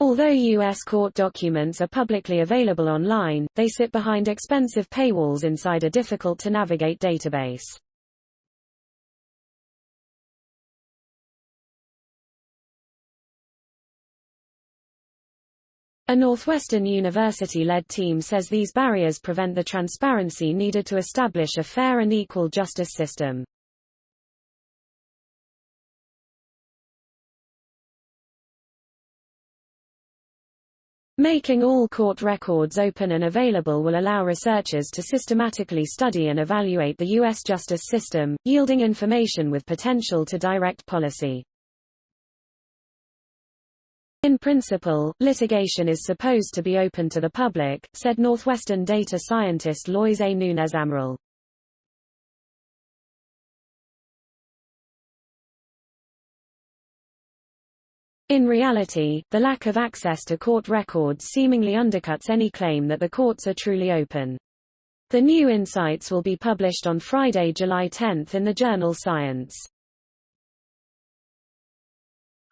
Although U.S. court documents are publicly available online, they sit behind expensive paywalls inside a difficult-to-navigate database. A Northwestern University-led team says these barriers prevent the transparency needed to establish a fair and equal justice system. Making all court records open and available will allow researchers to systematically study and evaluate the U.S. justice system, yielding information with potential to direct policy. In principle, litigation is supposed to be open to the public, said Northwestern data scientist Luís A. Nunes Amaral. In reality, the lack of access to court records seemingly undercuts any claim that the courts are truly open. The new insights will be published on Friday, July 10 in the journal Science.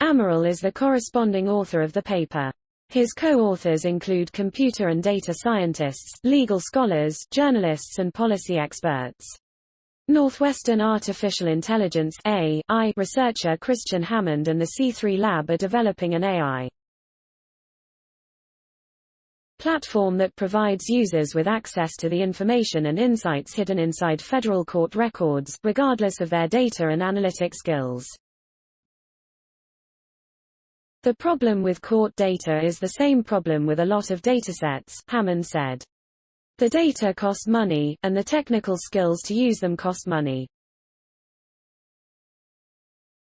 Amaral is the corresponding author of the paper. His co-authors include computer and data scientists, legal scholars, journalists and policy experts. Northwestern Artificial Intelligence (AI) researcher Kristian Hammond and the C3 Lab are developing an AI platform that provides users with access to the information and insights hidden inside federal court records, regardless of their data and analytic skills. The problem with court data is the same problem with a lot of datasets, Hammond said. The data cost money, and the technical skills to use them cost money.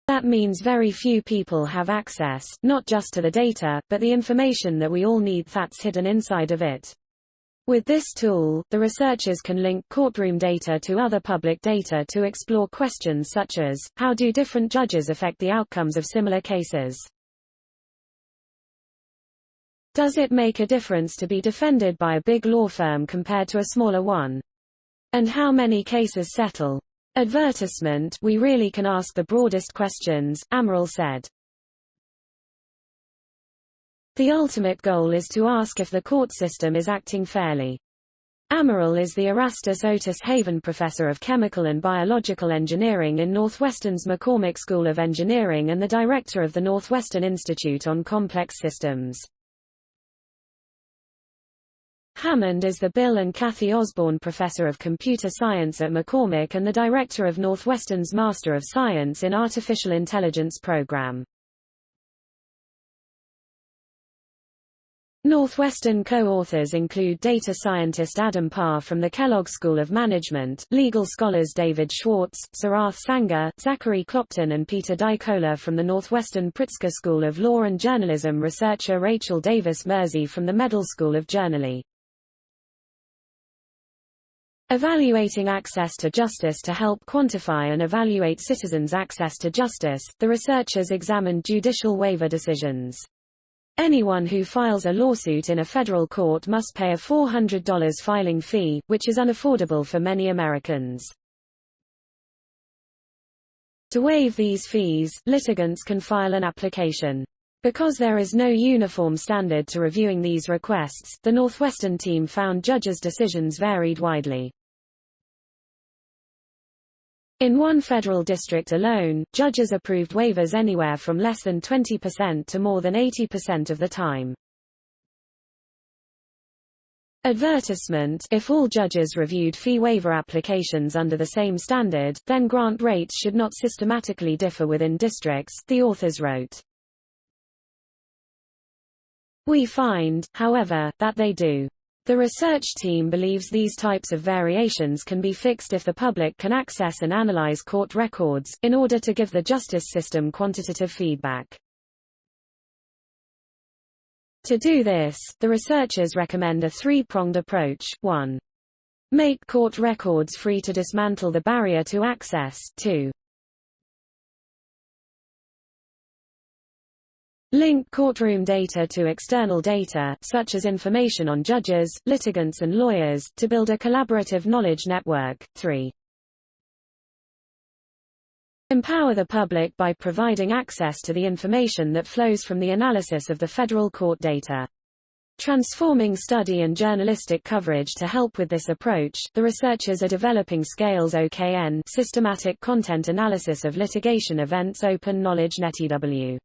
That means very few people have access, not just to the data, but the information that we all need that's hidden inside of it. With this tool, the researchers can link courtroom data to other public data to explore questions such as, how do different judges affect the outcomes of similar cases? Does it make a difference to be defended by a big law firm compared to a smaller one? And how many cases settle? Advertisement, we really can ask the broadest questions, Amaral said. The ultimate goal is to ask if the court system is acting fairly. Amaral is the Erastus Otis Haven Professor of Chemical and Biological Engineering in Northwestern's McCormick School of Engineering and the Director of the Northwestern Institute on Complex Systems. Hammond is the Bill and Cathy Osborn Professor of Computer Science at McCormick and the Director of Northwestern's Master of Science in Artificial Intelligence program. Northwestern co-authors include data scientist Adam Pah from the Kellogg School of Management, legal scholars David Schwartz, Sarath Sanga, Zachary Clopton and DiCola from the Northwestern Pritzker School of Law and Journalism, researcher Rachel Davis Mersey from the Medill School of Journalism. Evaluating access to justice. To help quantify and evaluate citizens' access to justice, the researchers examined judicial waiver decisions. Anyone who files a lawsuit in a federal court must pay a $400 filing fee, which is unaffordable for many Americans. To waive these fees, litigants can file an application. Because there is no uniform standard to reviewing these requests, the Northwestern team found judges' decisions varied widely. In one federal district alone, judges approved waivers anywhere from less than 20% to more than 80% of the time. Advertisement. If all judges reviewed fee waiver applications under the same standard, then grant rates should not systematically differ within districts, the authors wrote. We find, however, that they do. The research team believes these types of variations can be fixed if the public can access and analyze court records, in order to give the justice system quantitative feedback. To do this, the researchers recommend a three-pronged approach. 1. Make court records free to dismantle the barrier to access. 2. Link courtroom data to external data, such as information on judges, litigants and lawyers, to build a collaborative knowledge network. 3. Empower the public by providing access to the information that flows from the analysis of the federal court data. Transforming study and journalistic coverage. To help with this approach, the researchers are developing SCALES-OKN, systematic content analysis of litigation events. Open knowledge NetEW.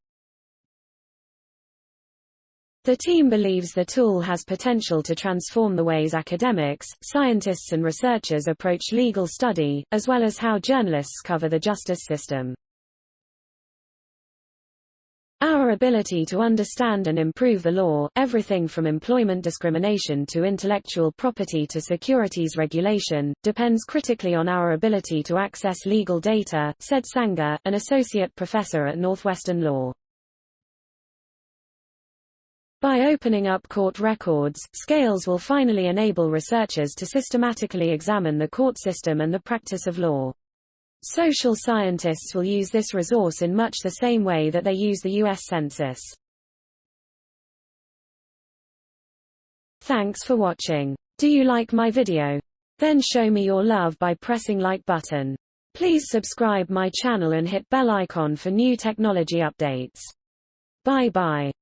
The team believes the tool has potential to transform the ways academics, scientists and researchers approach legal study, as well as how journalists cover the justice system. Our ability to understand and improve the law, everything from employment discrimination to intellectual property to securities regulation, depends critically on our ability to access legal data, said Sanga, an associate professor at Northwestern Law. By opening up court records, SCALES will finally enable researchers to systematically examine the court system and the practice of law. Social scientists will use this resource in much the same way that they use the U.S. Census. Thanks for watching. Do you like my video? Then show me your love by pressing like button. Please subscribe my channel and hit bell icon for new technology updates. Bye bye.